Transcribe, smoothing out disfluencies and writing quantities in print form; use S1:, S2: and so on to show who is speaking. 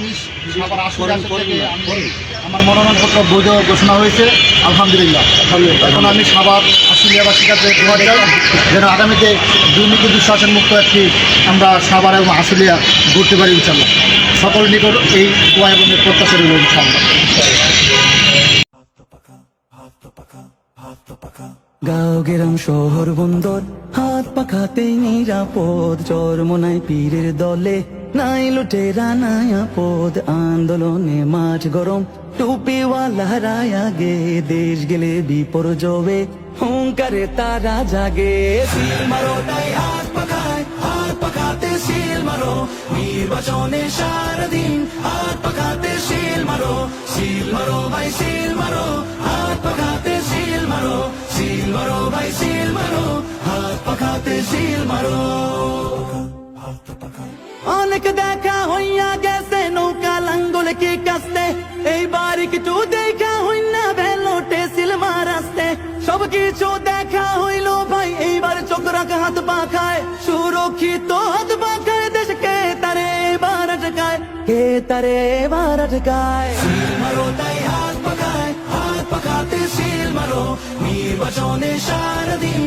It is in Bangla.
S1: 20 সাভার আসন থেকে আমার মনোনয়নপত্র বৈধ ঘোষণা হয়েছে। আলহামদুলিল্লাহ। এখন আমি সাভার আশুলিয়াবাসীর কাছে দোয়া চাই যেন আগামীতে দুর্নীতি দুঃশাসন মুক্ত একটি আমরা সাভার এবং আশুলিয়া গড়তে পারি ইনশাআল্লাহ। সকল নিকট এই দোয়া এবং প্রত্যাশা রইল ইনশাআল্লাহ।
S2: গাঁও গ্রাম শহর বন্দর হাত পাখাতেই নিরাপদ, চরমোনাই পীরের দলে নাই লুটেরা নাই আপদ। আন্দোলনে মাঠ গরম টুপিওয়ালা রায় আগে, দেশ গেলে বিপর্যয়ে হুঙ্কারে তারা জাগে। সিল মারো তাই হাত পাখাতে সিল মারো, নির্বাচনে সারাদিন হাত পাখাতে সিল মারো ভাই সিল মারো, হাত পাখাতে সিল মারো ভাই সিল মারো, হাত পাখাতে সিল মারো। অনেক দেখা হইয়া গেছে নৌকা লাঙ্গলে কি কাস্তে, এইবার একটু দেখা হইনা ভেলোটে সিল মারাস্তে। সবকিছু দেখা হইল ভাই এইবার চোখ রাখা হাত পাখায়, সুরক্ষিত হাত পাখায় দেশকে তারে এবার আটকায়, কে তারে এবার আটকায়। সিল মারো তাই হাত পাখাতে সিল মারো, নির্বাচনে সারাদিন